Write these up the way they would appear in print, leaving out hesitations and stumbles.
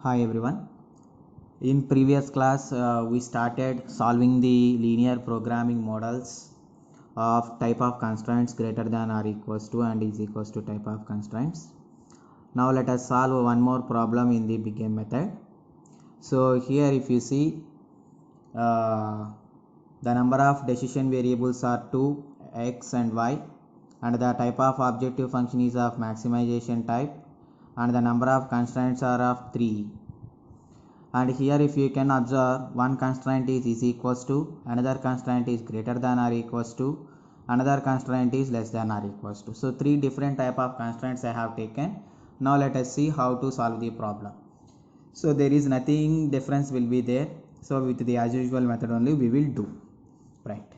Hi everyone. In previous class we started solving the linear programming models of type of constraints greater than or equals to and is equals to type of constraints. Now let us solve one more problem in the big M method. So here if you see the number of decision variables are 2 x and y, and the type of objective function is of maximization type, and the number of constraints are of 3. And here if you can observe, one constraint is equals to, another constraint is greater than or equals to, another constraint is less than or equals to. So three different type of constraints I have taken. Now let us see how to solve the problem. So there is nothing difference will be there. So with the as usual method only we will do, right?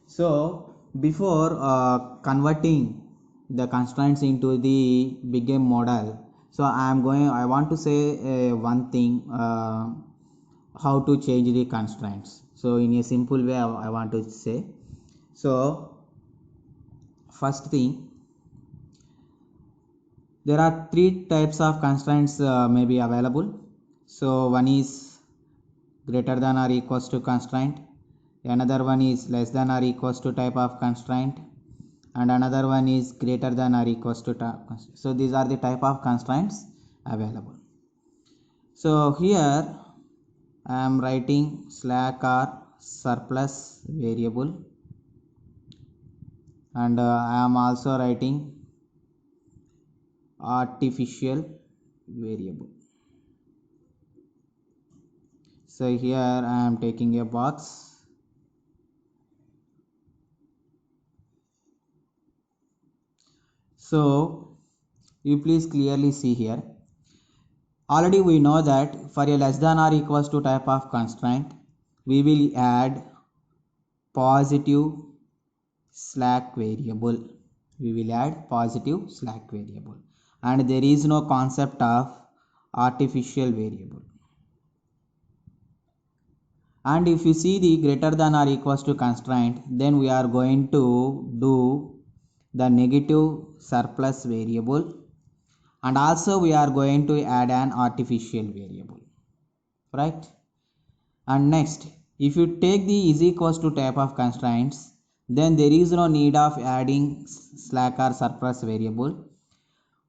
So before converting the constraints into the big M model, so I want to say one thing, how to change the constraints. So in a simple way I want to say. So first thing, there are three types of constraints may be available. So one is greater than or equals to constraint, another one is less than or equals to type of constraint, and another one is greater than or equals to type. So these are the type of constraints available. So here I am writing slack or surplus variable, and I am also writing artificial variable. So here I am taking a box. So you please clearly see here. Already we know that for a less than or equals to type of constraint, we will add positive slack variable. We will add positive slack variable, and there is no concept of artificial variable. And if you see the greater than or equals to constraint, then we are going to do the negative surplus variable, and also we are going to add an artificial variable, right? And next, if you take the is equals to type of constraints, then there is no need of adding slack or surplus variable.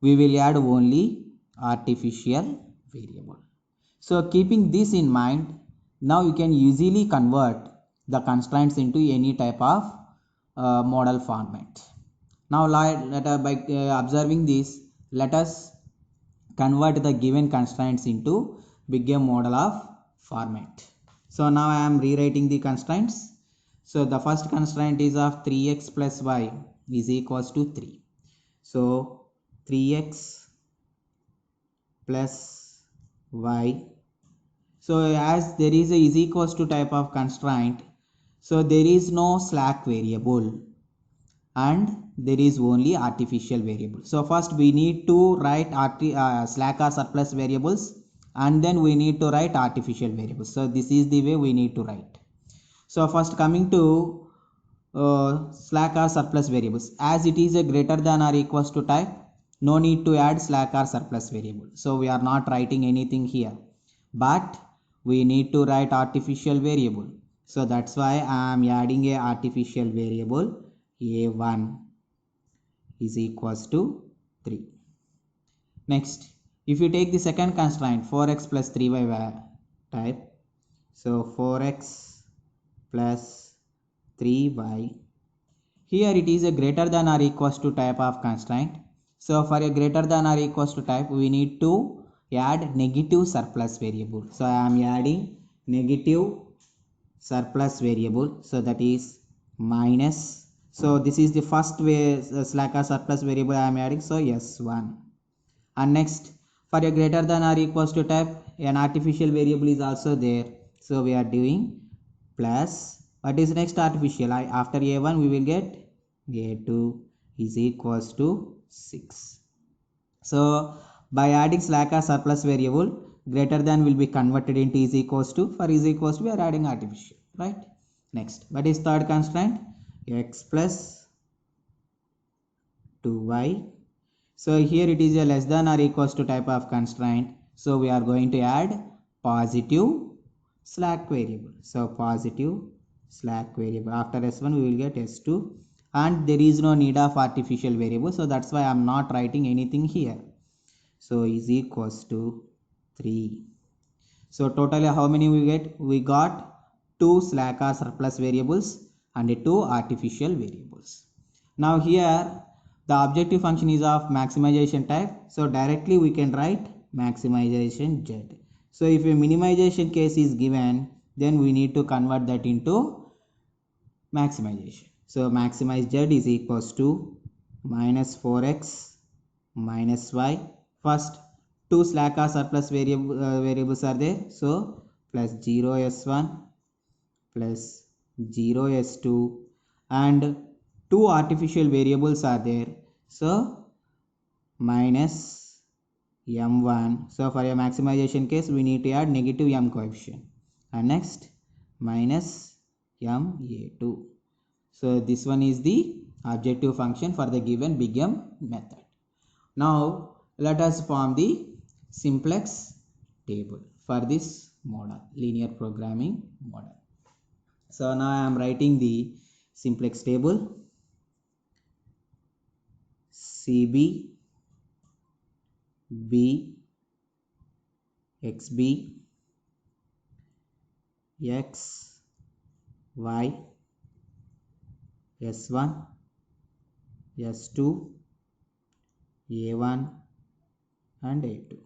We will add only artificial variable. So keeping this in mind, now you can easily convert the constraints into any type of model format. Now by observing this, let us convert the given constraints into big M model of format. So now I am rewriting the constraints. So the first constraint is of 3x plus y is equals to 3. So 3x plus y. So as there is a is equals to type of constraint, so there is no slack variable and there is only artificial variable. So first we need to write slack or surplus variables, and then we need to write artificial variables. So this is the way we need to write. So first coming to slack or surplus variables, as it is a greater than or equals to type, no need to add slack or surplus variable. So we are not writing anything here, but we need to write artificial variable. So that's why I am adding a artificial variable a1 is equals to 3. Next, if you take the second constraint 4x plus 3y type, so 4x plus 3y, here it is a greater than or equals to type of constraint. So for a greater than or equals to type, we need to add negative surplus variable. So I am adding negative surplus variable, so that is minus. So this is the first way slack or surplus variable I am adding, so s1. And next, for a greater than or equals to type, an artificial variable is also there, so we are doing plus. What is next artificial? After a1 we will get a2 is equals to 6. So by adding slack or surplus variable, greater than will be converted into is equals to. For is equals to we are adding artificial, right? Next, what is third constraint? X plus 2y. So here it is a less than or equals to type of constraint. So we are going to add positive slack variable. So positive slack variable. After S1 we will get S2, and there is no need of artificial variable, so that's why I am not writing anything here. So is equals to 3. So totally how many we get? We got 2 slack or surplus variables and 2 artificial variables. Now here the objective function is of maximization type. So directly we can write maximization z. So if a minimization case is given, then we need to convert that into maximization. So maximize z is equals to minus 4x minus y. First, two slack or surplus variables are there. So plus 0 s1 plus 0 s2, and two artificial variables are there. So minus m1. So for a maximization case we need to add negative m coefficient, and next minus ma2. So this one is the objective function for the given big M method. Now let us form the simplex table for this model, linear programming model. So now I am writing the simplex table. CB B XB X Y S1 S2 A1 and A2.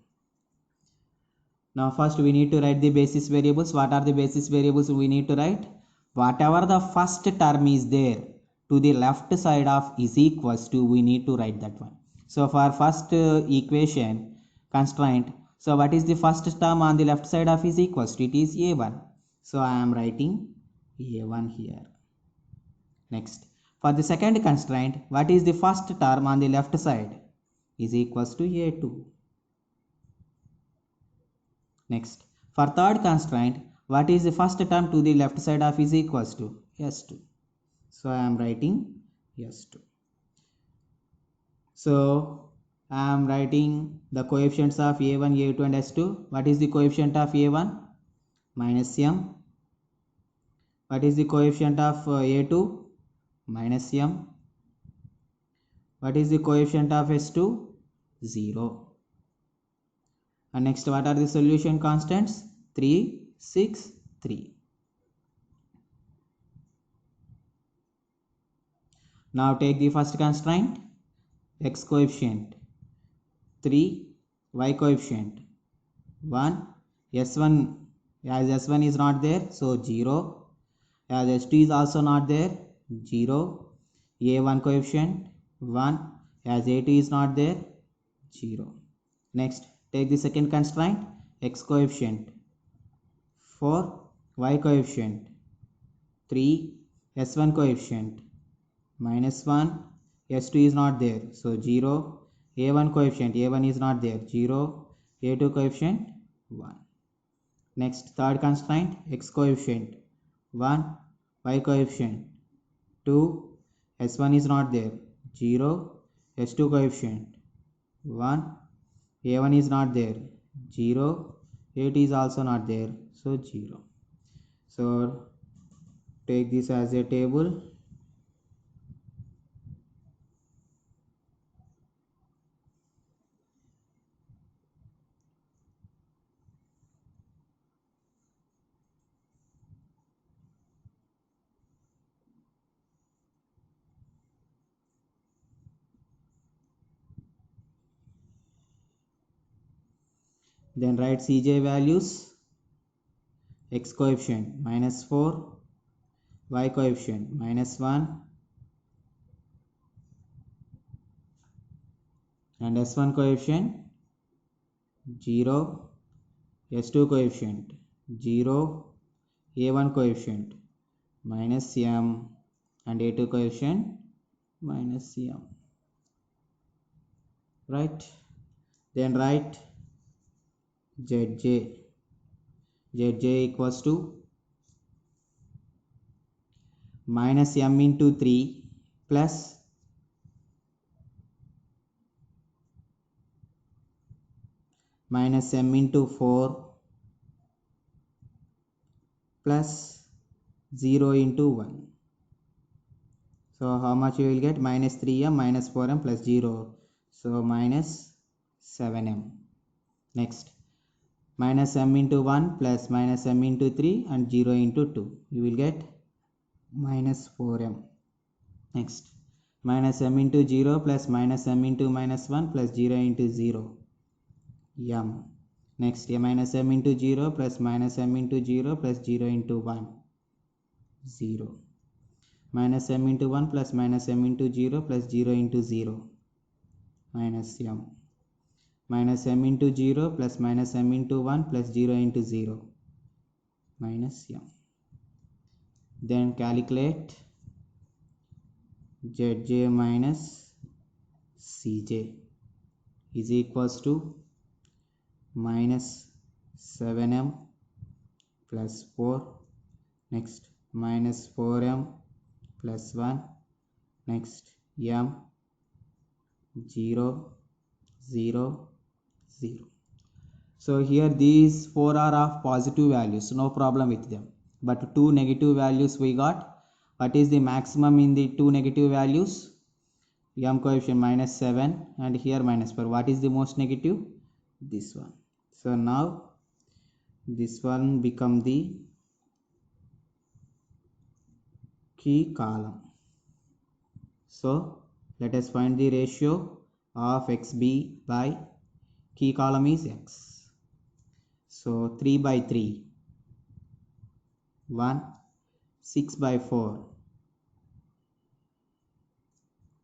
Now first we need to write the basis variables. What are the basis variables we need to write? Whatever the first term is there to the left side of is equals to, we need to write that one. So for first equation constraint, so what is the first term on the left side of is equals to? It is A1. So I am writing A1 here. Next, for the second constraint, what is the first term on the left side? Is equals to A2. Next, for third constraint, what is the first term to the left side of is equals to? S2. So I am writing S2. So I am writing the coefficients of A1, A2 and S2. What is the coefficient of A1? Minus M. What is the coefficient of A2? Minus M. What is the coefficient of S2? 0. And next, what are the solution constants? 3, 6, 3. Now take the first constraint, x coefficient 3, y coefficient 1, s1, as s1 is not there, so 0, as s2 is also not there, 0, a1 coefficient 1, as a2 is not there, 0. Next, take the second constraint, x coefficient 4, y coefficient 3, s1 coefficient minus 1, s2 is not there, so 0, a1 coefficient, a1 is not there, 0, a2 coefficient 1. Next, third constraint, x coefficient 1, y coefficient 2, s1 is not there, 0, s2 coefficient 1, a1 is not there, 0, a2 is also not there, so 0. So take this as a table. Then write Cj values, x coefficient minus 4, y coefficient minus 1, and s1 coefficient 0, s2 coefficient 0, a1 coefficient minus m, and a2 coefficient minus m. Right? Then write zj. Zj equals to minus m into 3 plus minus m into 4 plus 0 into 1. So how much you will get? Minus 3m minus 4m plus 0. So minus 7m. Next, minus m into 1 plus minus m into 3 and 0 into 2. You will get minus 4m. Next, minus m into 0 plus minus m into minus 1 plus 0 into 0. M. Next, minus m into 0 plus minus m into 0 plus 0 into 1. 0. Minus m into 1 plus minus m into 0 plus 0 into 0. Minus m. Minus m into 0 plus minus m into 1 plus 0 into 0. Minus m. Then calculate Zj minus Cj is equals to minus 7m plus 4. Next, minus 4m plus 1. Next, m 0 0 0. So here these 4 are of positive values, no problem with them, but 2 negative values we got. What is the maximum in the 2 negative values? M coefficient minus 7 and here minus 4. What is the most negative? This one. So now this one become the key column. So let us find the ratio of xb by key column is x. So 3 by 3, 1, 6 by 4,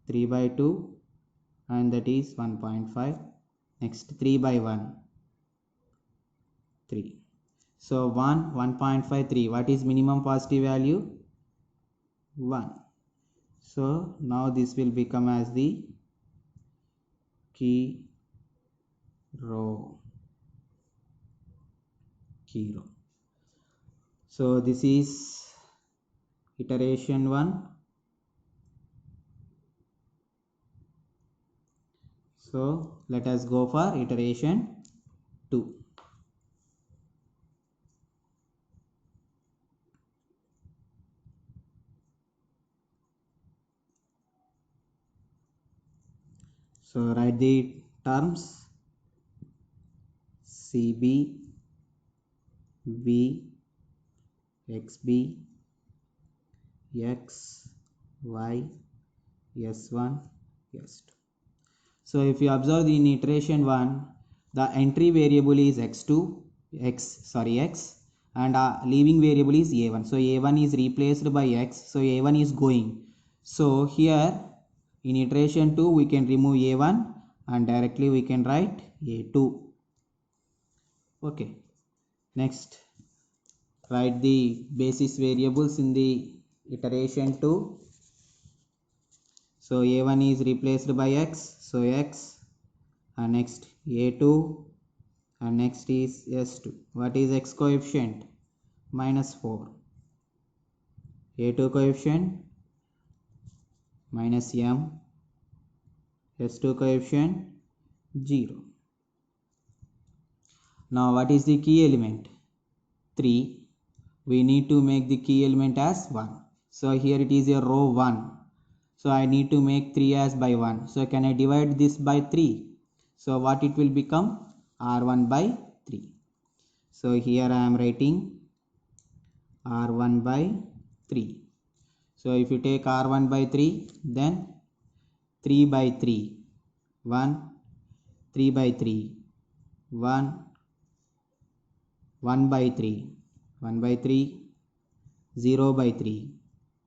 3 by 2 and that is 1.5. Next 3 by 1, 3. So 1, 1.5, 3. What is minimum positive value? 1. So now this will become as the key row. So this is iteration 1. So let us go for iteration 2. So write the terms CB, B, XB, X, Y, S1, S2. So if you observe in iteration 1, the entry variable is x and leaving variable is a1. So a1 is replaced by x, so a1 is going. So here in iteration 2 we can remove a1 and directly we can write a2. Okay. Next, write the basis variables in the iteration 2. So a1 is replaced by x, so x, and next a2 and next is s2. What is x coefficient? Minus 4. A2 coefficient minus m. S2 coefficient 0. Now what is the key element? 3. We need to make the key element as 1. So here it is a row 1. So I need to make 3 as by 1. So can I divide this by 3? So what it will become? R1 by 3. So here I am writing R1 by 3. So if you take R1 by 3, then 3 by 3, 1, 3 by 3, 1, 1 by 3, 1 by 3, 0 by 3,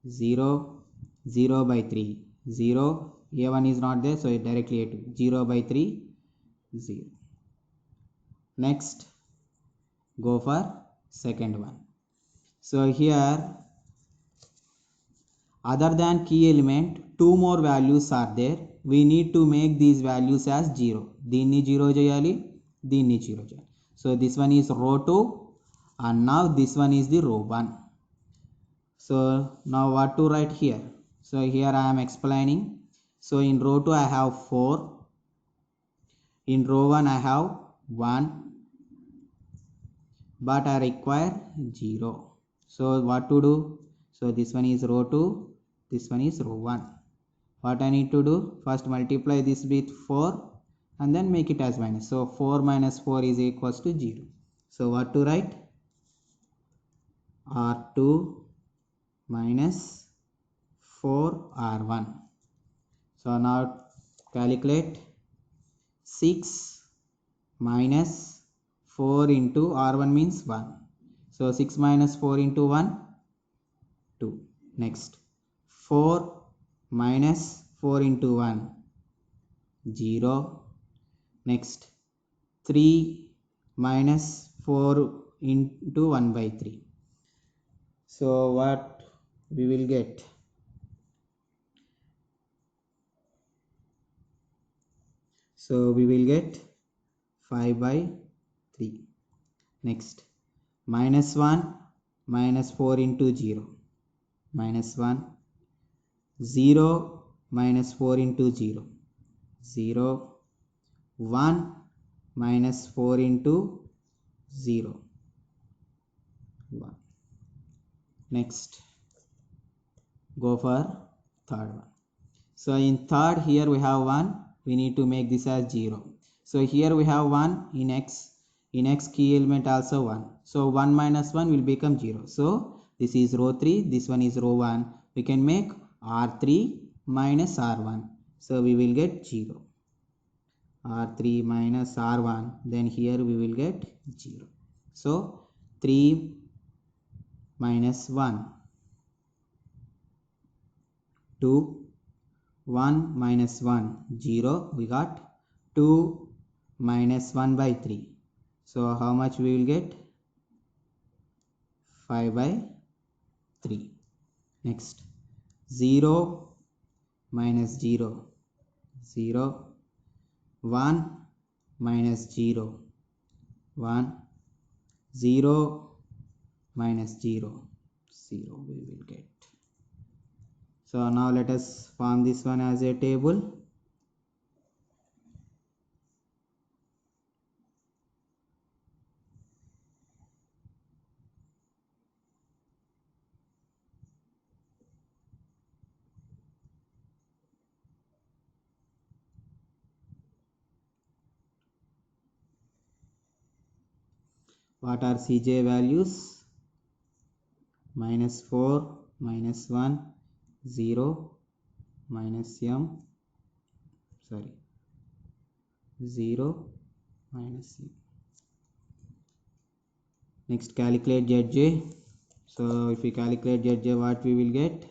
0, 0 by 3, 0, a1 is not there, so directly a2, 0 by 3, 0. Next, go for second one. So here, other than key element, 2 more values are there. We need to make these values as 0. దీన్ని 0 చేయాలి, దీన్ని 0 చేయాలి. So this one is row 2 and now this one is the row 1. So now what to write here? So here I am explaining. So in row 2 I have 4. In row 1 I have 1, but I require 0. So what to do? So this one is row 2, this one is row 1. What I need to do? First multiply this with 4 and then make it as minus. So 4 minus 4 is equals to 0. So what to write? R2 minus 4R1. So now calculate 6 minus 4 into R1 means 1. So 6 minus 4 into 1, 2. Next 4 minus 4 into 1, 0. Next 3 minus 4 into 1 by 3. So what we will get? So we will get 5 by 3. Next minus 1 minus 4 into 0, minus 1. 0 minus 4 into 0, 0. 1 minus 4 into 0, 1. Next go for third one. So in third, here we have 1, we need to make this as 0. So here we have 1 in x key element also 1. So 1 minus 1 will become 0. So this is row 3, this one is row 1. We can make R3 minus R1. So we will get 0. R3 minus R1, then here we will get 0. So 3 minus 1, 2. 1 minus 1, 0. We got 2 minus 1 by 3. So how much we will get? 5 by 3. Next 0 minus 0, 0. 1 minus 0, 1. 0 minus 0, 0 we will get. So now let us form this one as a table. What are Cj values? Minus 4, minus 1, 0, minus m, 0, minus m. Next calculate Zj. So if we calculate Zj, what we will get?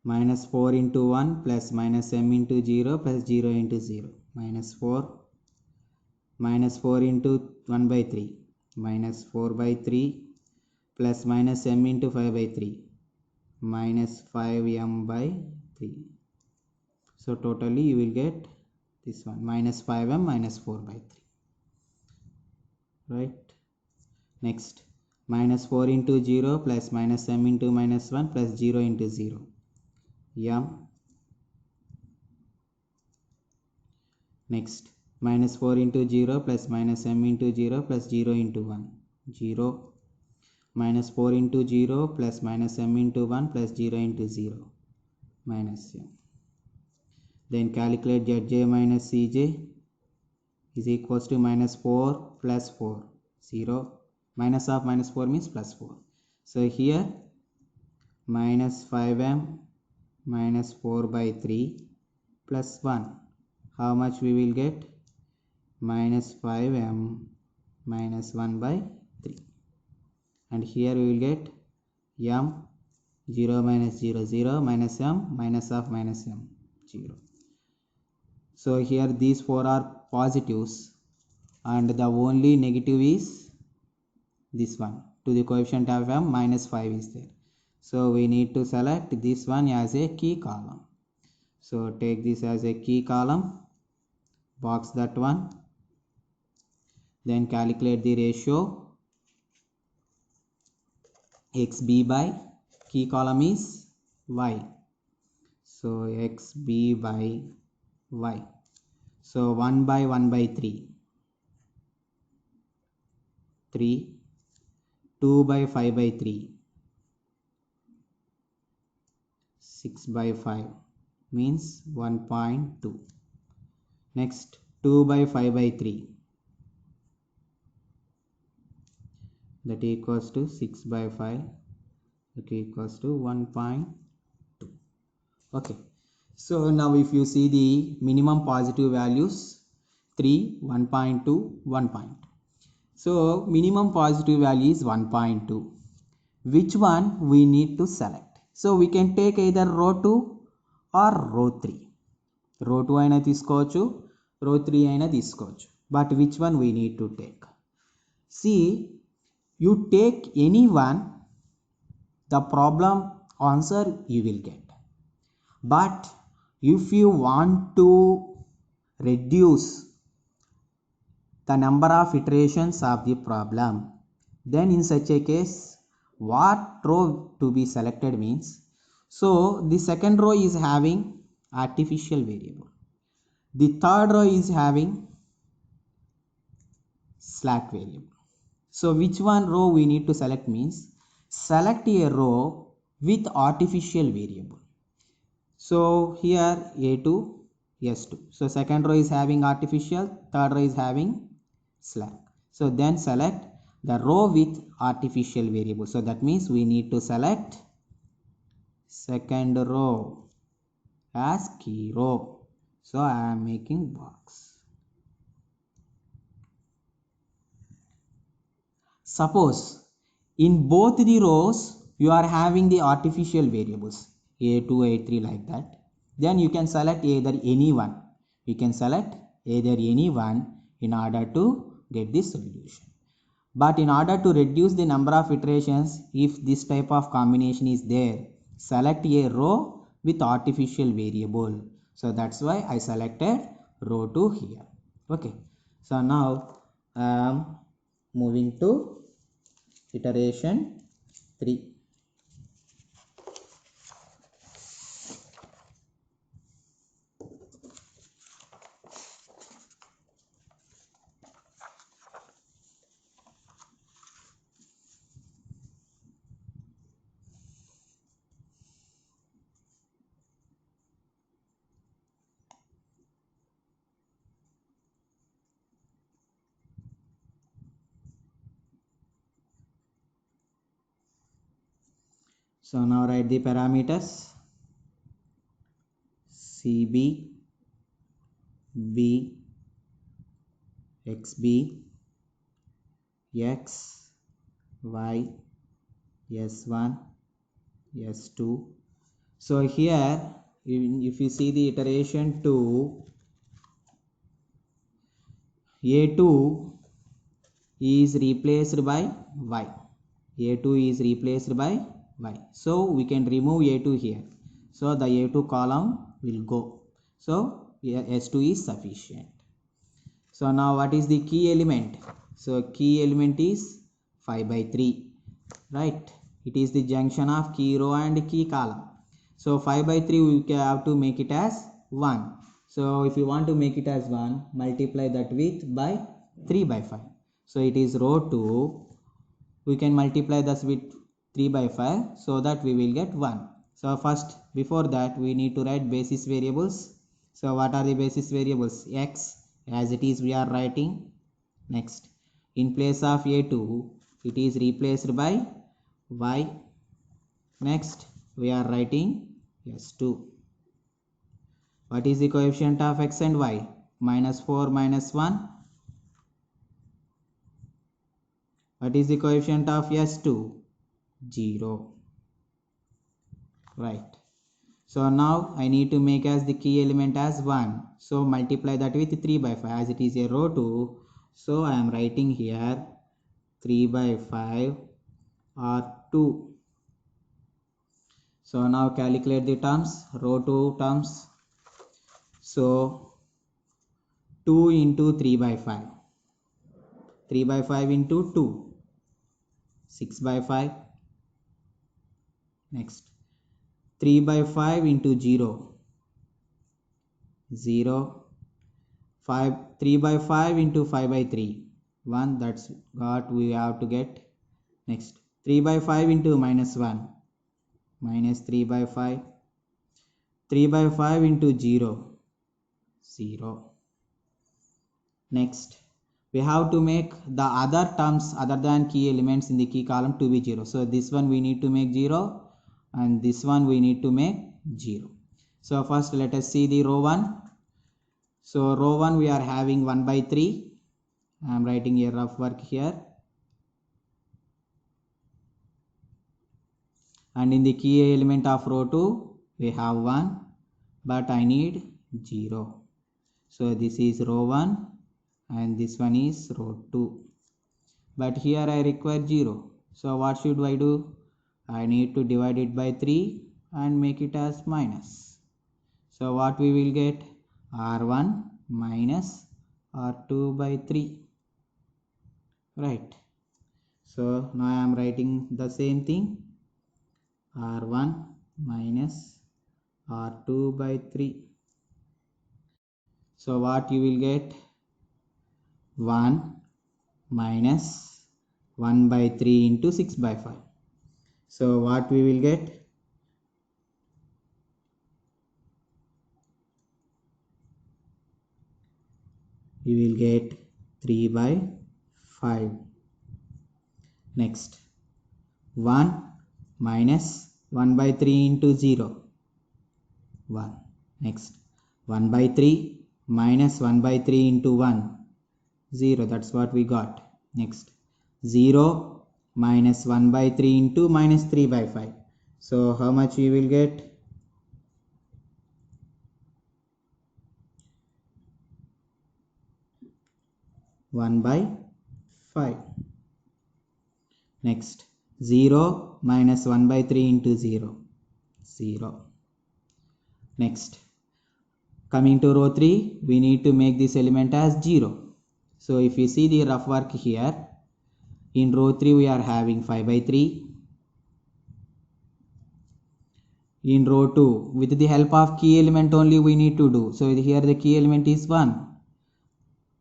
Minus 4 into 1 plus minus m into 0 plus 0 into 0. Minus 4. Minus 4 into 1 by 3. Minus 4 by 3 plus minus m into 5 by 3. Minus 5m by 3. So totally you will get this one, minus 5m minus 4 by 3. Right? Next minus 4 into 0 plus minus m into minus 1 plus 0 into 0, m. Next minus 4 into 0 plus minus m into 0 plus 0 into 1, 0. Minus 4 into 0 plus minus m into 1 plus 0 into 0, minus m. Then calculate Zj minus Cj is equals to minus 4 plus 4, 0. Minus of minus 4 means plus 4. So here minus 5m minus 4 by 3 plus 1. How much we will get? Minus 5m minus 1 by 3. And here we will get m, 0 minus 0, 0, minus m, minus of minus m, 0. So here these 4 are positives and the only negative is this one. To the coefficient of m, minus 5 is there. So we need to select this one as a key column. So take this as a key column, box that one, then calculate the ratio xb by key column is y. So xb by y. So 1 by 1 by 3, 3, 2 by 5 by 3, 6 by 5 means 1.2. Next 2 by 5 by 3, that equals to 6 by 5, that equals to 1.2. Okay, so now if you see the minimum positive values, 3, 1.2, 1.2. So minimum positive value is 1.2. Which one we need to select? So we can take either row 2 or row 3. Row 2 అయినా తీసుకోవచ్చు, row 3 అయినా తీసుకోవచ్చు. But which one we need to take? See, you take any one, the problem answer you will get. But if you want to reduce the number of iterations of the problem, then in such a case what row to be selected means, so the second row is having artificial variable, the third row is having slack variable. So which one row we need to select means, select a row with artificial variable. So here A2, S2. So second row is having artificial, third row is having slack. So then select the row with artificial variable. So that means we need to select second row as key row. So I am making box. Suppose in both the rows you are having the artificial variables A2, A3 like that, then you can select either any one. You can select either any one in order to get this solution. But in order to reduce the number of iterations, if this type of combination is there, select a row with artificial variable. So that's why I selected row 2 here. Okay, so now moving to iteration 3. So now write the parameters CB, B, XB, X, Y, S1, S2. So here if you see the iteration 2, A2 is replaced by Y. A2 is replaced by Y. So we can remove A2 here. So the A2 column will go. So S2 is sufficient. So now what is the key element? So key element is 5 by 3. Right? It is the junction of key row and key column. So 5 by 3 we have to make it as 1. So if you want to make it as 1, multiply that with by 3 by 5. So it is row 2. We can multiply this with 3 by 5 so that we will get 1. So first, before that, we need to write basis variables. So what are the basis variables? X, as it is we are writing. Next, in place of A2, it is replaced by Y. Next, we are writing S2. What is the coefficient of X and Y? -4 minus 1. What is the coefficient of S2? 0. Right. So now I need to make as the key element as 1. So multiply that with 3 by 5 as it is a row 2. So I am writing here 3 by 5 or 2. So now calculate the terms, row 2 terms. So 2 into 3 by 5. 3 by 5 into 2. 6 by 5. Next. 3 by 5 into 0. 0, 5, 3 by 5 into 5 by 3, 1, that's what we have to get. Next, 3 by 5 into minus 1, minus 3 by 5, 3 by 5 into 0, 0. Next, we have to make the other terms other than key elements in the key column to be 0. So this one we need to make 0 and this one we need to make 0. So first let us see the row 1. So row 1 we are having 1 by 3. I am writing a rough work here. And in the key element of row 2 we have 1, but I need 0. So this is row 1 and this one is row 2. But here I require 0. So what should I do? I need to divide it by 3 and make it as minus. So what we will get? R1 minus R2 by 3. Right. So now I am writing the same thing. R1 minus R2 by 3. So what you will get? 1 minus 1 by 3 into 6 by 5. So what we will get? We will get 3 by 5. Next, 1 minus 1 by 3 into 0, 1. Next, 1 by 3 minus 1 by 3 into 1, 0. That's what we got. Next, 0 minus 1 by 3 into minus 3 by 5. So how much we will get? 1 by 5. Next, 0 minus 1 by 3 into 0, 0. Next, coming to row 3, we need to make this element as 0. So if you see the rough work here, in row 3 we are having 5 by 3. In row 2, with the help of key element only we need to do. So here the key element is 1,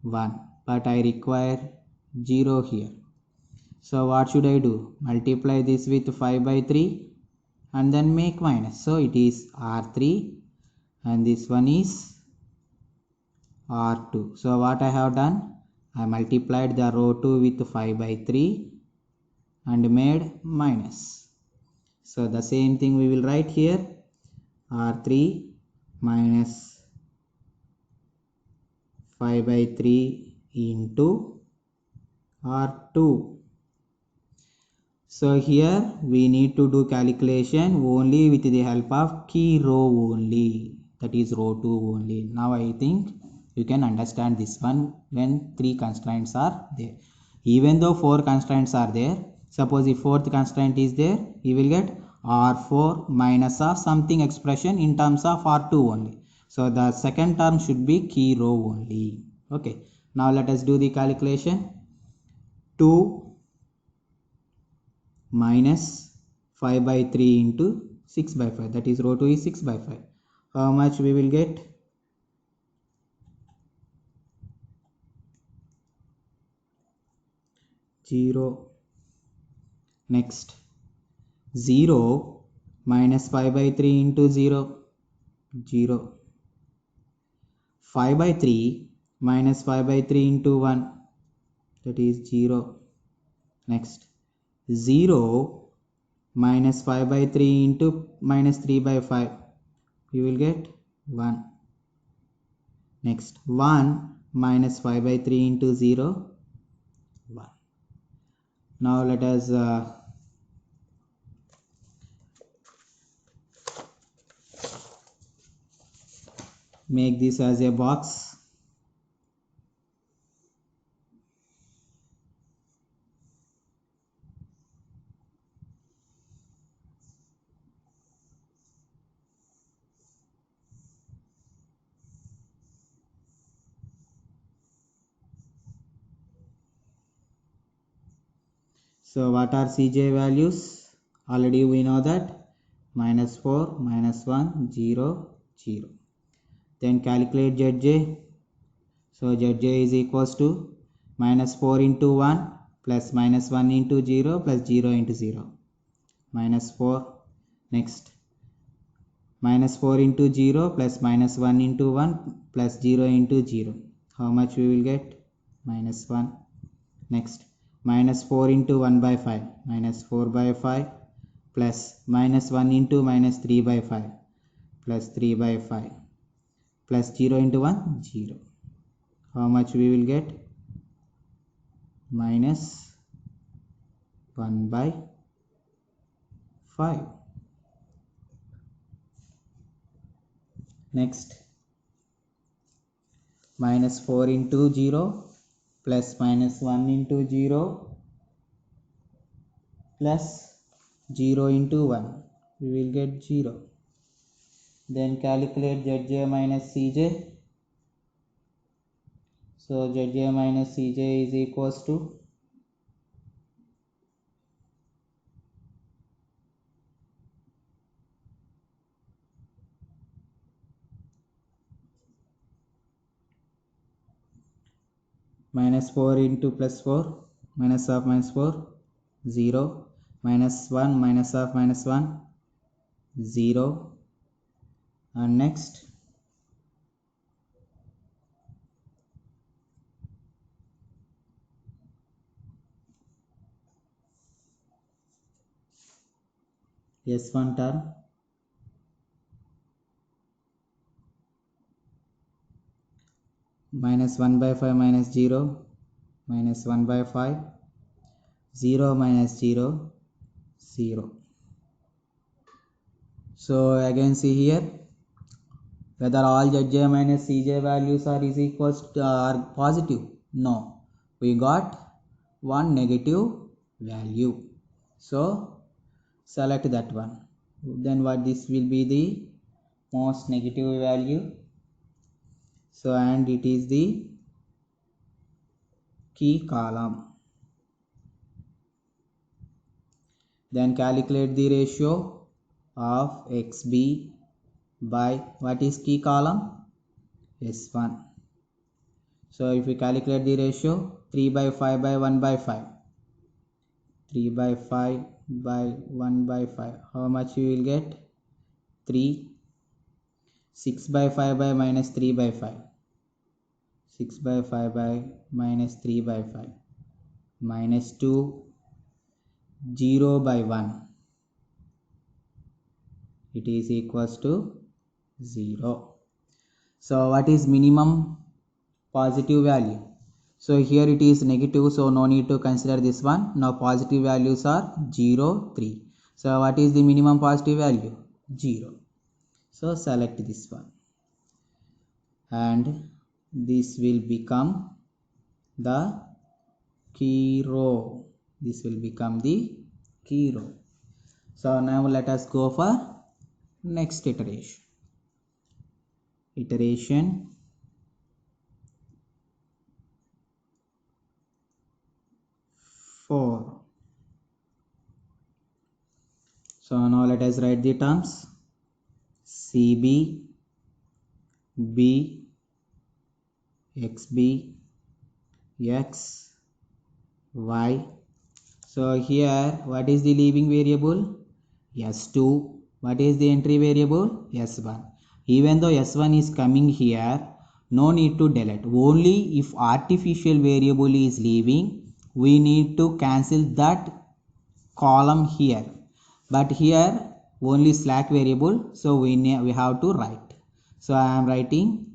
1. But I require 0 here. So what should I do? Multiply this with 5 by 3 and then make minus. So it is R3 and this one is R2. So what I have done? I multiplied the row 2 with 5 by 3 and made minus. So the same thing we will write here. R3 minus 5 by 3 into R2. So here we need to do calculation only with the help of key row only, that is row 2 only. Now I think you can understand this one when 3 constraints are there. Even though 4 constraints are there, suppose if 4th constraint is there, you will get R4 minus of something expression in terms of R2 only. So the second term should be key row only. Okay, now let us do the calculation. 2 minus 5 by 3 into 6 by 5, that is row 2 is 6 by 5. How much we will get? 0. Next, 0 minus 5 by 3 into 0, 0. 5 by 3 minus 5 by 3 into 1, that is 0. Next, 0 minus 5 by 3 into minus 3 by 5, we will get 1. Next, 1 minus 5 by 3 into 0, 1. Now let us make this as a box. So what are Cj values? Already we know that minus 4, minus 1, 0, 0. Then calculate Zj. So Zj is equals to minus 4 into 1 plus minus 1 into 0 plus 0 into 0. Minus 4. Next. Minus 4 into 0 plus minus 1 into 1 plus 0 into 0. How much we will get? Minus 1. Next. Minus 4 into 1 by 5. Minus 4 by 5 plus minus 1 into minus 3 by 5 plus 3 by 5 plus 0 into 1, 0. How much we will get? Minus 1 by 5. Next. Minus 4 into 0 plus minus 1 into 0 plus 0 into 1. We will get 0. Then calculate Zj minus Cj. So Zj minus Cj is equals to minus 4 into plus 4, minus of minus 4, 0, minus 1, minus of minus 1, 0, and next S1 term minus 1 by 5 minus 0, minus 1 by 5, 0 minus 0, 0. So again see here whether all Zj minus Cj values are is equals to are positive. No, we got one negative value. So select that one. Then what this will be the most negative value. So and it is the key column. Then calculate the ratio of xb by what is key column? S1. So if we calculate the ratio 3 by 5 by 1 by 5. 3 by 5 by 1 by 5. How much you will get? 3. 6 by 5 by minus 3 by 5. 6 by 5 by minus 3 by 5. Minus 2. 0 by 1. It is equals to 0. So what is minimum positive value? So here it is negative, so no need to consider this one. Now positive values are 0, 3. So what is the minimum positive value? 0. So select this one. And this will become the key row. This will become the key row. So now let us go for next iteration. Iteration 4. So now let us write the terms. CB, B, XB, X, Y. So here what is the leaving variable? S2. What is the entry variable? S1. Even though S1 is coming here, no need to delete. Only if artificial variable is leaving, we need to cancel that column here. But here only slack variable, so we have to write. So I am writing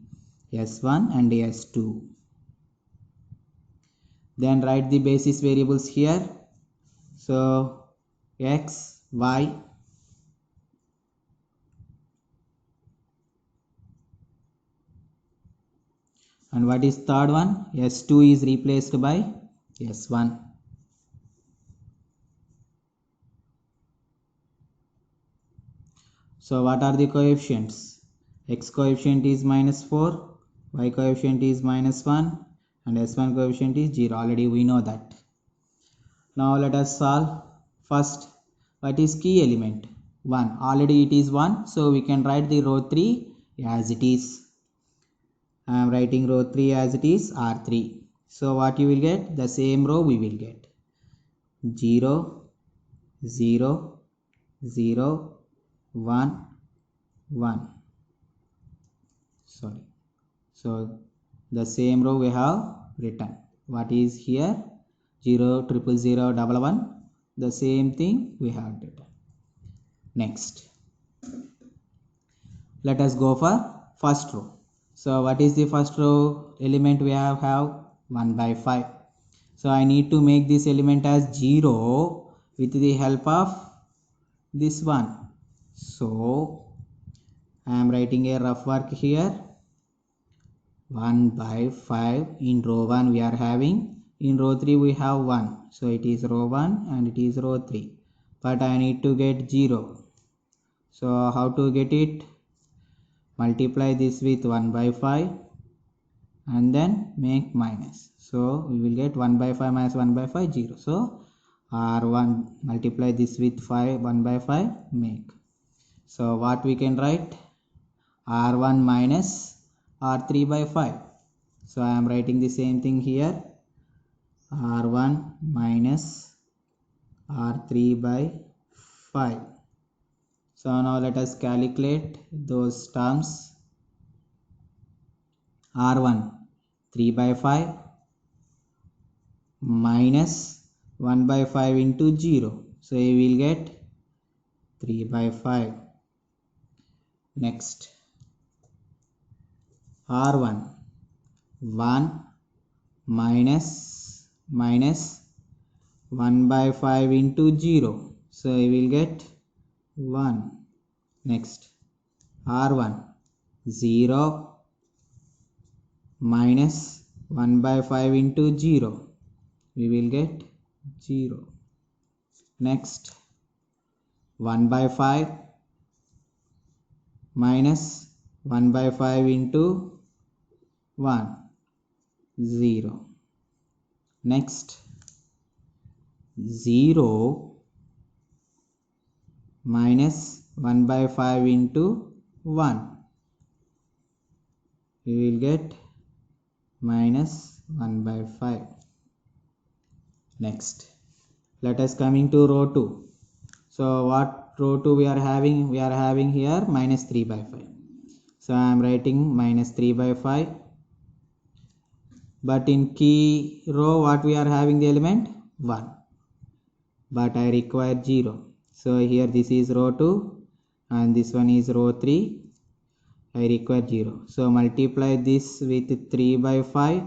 S1 and S2. Then write the basis variables here. So X, Y. And what is third one? S2 is replaced by S1. So what are the coefficients? X coefficient is minus 4, Y coefficient is minus 1, and S1 coefficient is 0. Already we know that. Now let us solve. First, what is key element? 1. Already it is 1, so we can write the row 3 as it is. I am writing row 3 as it is R3. So what you will get? The same row we will get. 0, 0, 0, 1, 1. Sorry. So the same row we have written. What is here? 0, 0, 0, 1, 1. The same thing we have written. Next. Let us go for first row. So what is the first row element we have 1 by 5. So I need to make this element as 0 with the help of this one. So I am writing a rough work here. 1 by 5 in row 1 we are having. In row 3 we have 1. So it is row 1 and it is row 3. But I need to get 0. So how to get it? Multiply this with 1 by 5 and then make minus. So we will get 1 by 5 minus 1 by 5, 0. So R1 multiply this with 5, 1 by 5 make. So what we can write? R1 minus R3 by 5. So I am writing the same thing here. R1 minus R3 by 5. So now let us calculate those terms. R1 3 by 5 minus 1 by 5 into 0. So you will get 3 by 5. Next. R1 1 minus 1 by 5 into 0. So you will get 1. Next. R1 0 minus 1 by 5 into 0. We will get 0. Next. 1 by 5 minus 1 by 5 into 1. 0. Next. 0 minus 1 by 5 into 1. We will get minus 1 by 5. Next. Let us coming to row 2. So what row 2 we are having? We are having here minus 3 by 5. So I am writing minus 3 by 5. But in key row what we are having the element? 1. But I require 0. So here this is row 2 and this one is row 3. I require 0. So multiply this with 3 by 5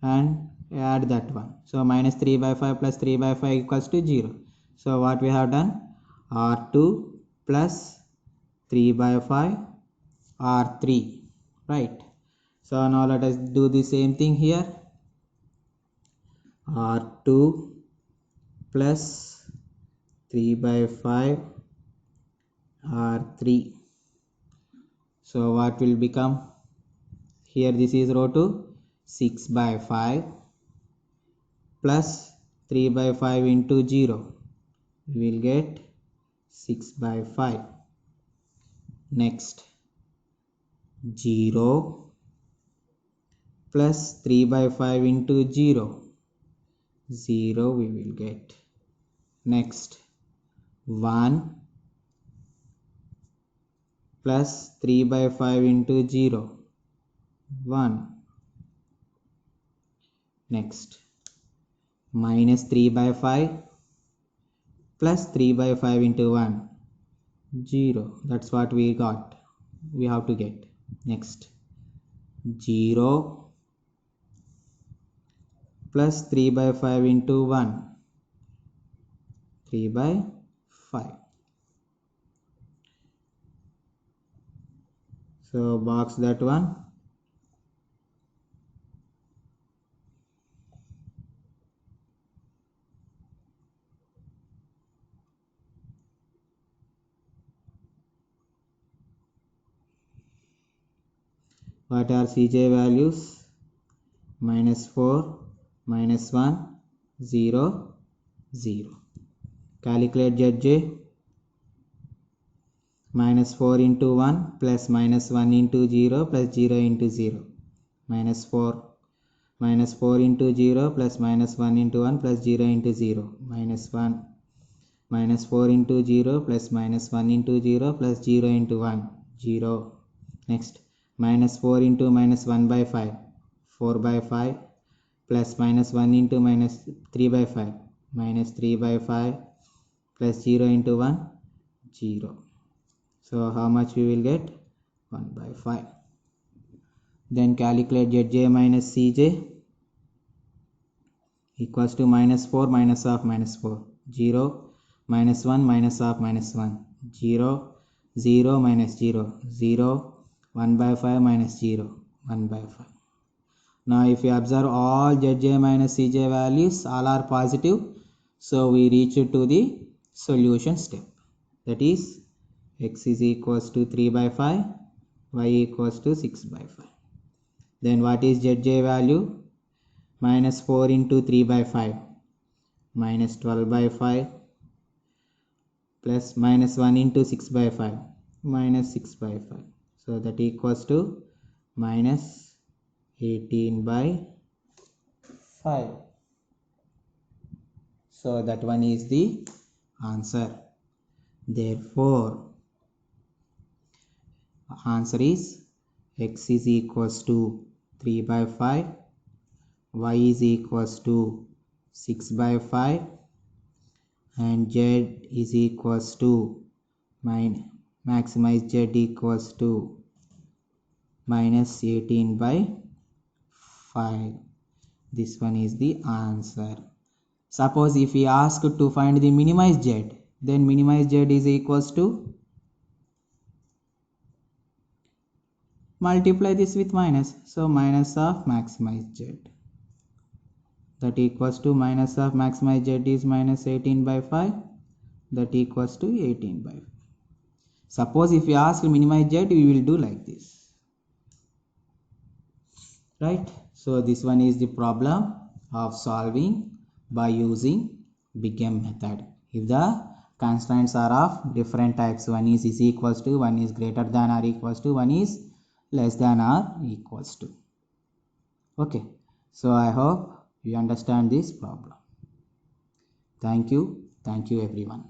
and add that one. So minus 3 by 5 plus 3 by 5 equals to 0. So what we have done? R2 plus 3 by 5 R3. Right. So now let us do the same thing here. R2 plus 3 by 5 R3. So what will become? Here this is row 2. 6 by 5 plus 3 by 5 into 0. We will get 6 by 5. Next. 0 plus 3 by 5 into 0. 0 we will get. Next. 1 plus 3 by 5 into 0. 1. Next. Minus 3 by 5 plus 3 by 5 into 1. 0. That's what we got. We have to get. Next. 0 plus 3 by 5 into 1. 3 by 5. So box that one. What are Cj values? Minus 4, minus 1, 0, 0. Calculate Zj. minus 4 into 1 plus minus 1 into 0 plus 0 into 0 minus 4 into 0 plus minus 1 into 1 plus 0 into 0 minus 1 minus 4 into 0 plus minus 1 into 0 plus 0 into 1 0. Next minus 4 into minus 1 by 5 4 by 5 plus minus 1 into minus 3 by 5 minus 3 by 5 plus 0 into 1 0. So how much we will get? 1 by 5. Then calculate Zj minus Cj equals to minus 4 minus of minus 4 0 minus 1 minus of minus 1 0 0 minus 0 0 1 by 5 minus 0 1 by 5. Now if you observe all Zj minus Cj values all are positive, so we reach to the solution step, that is x is equals to 3 by 5, y equals to 6 by 5. Then what is Zj value? Minus 4 into 3 by 5 minus 12 by 5 plus minus 1 into 6 by 5 minus 6 by 5. So that equals to minus 18 by 5. So that one is the answer. Therefore answer is x is equals to 3 by 5, y is equals to 6 by 5 and z is equals to maximize z equals to minus 18 by 5. This one is the answer. Suppose if we ask to find the minimized z, then minimized z is equals to multiply this with minus, so minus of maximized z, that equals to minus of maximized z is minus 18 by 5, that equals to 18 by 5. Suppose if we ask minimize z, we will do like this, right? So this one is the problem of solving by using Big M method. If the constraints are of different types, one is equals to, one is greater than or equals to, one is less than or equals to. Okay, so I hope you understand this problem. Thank you everyone.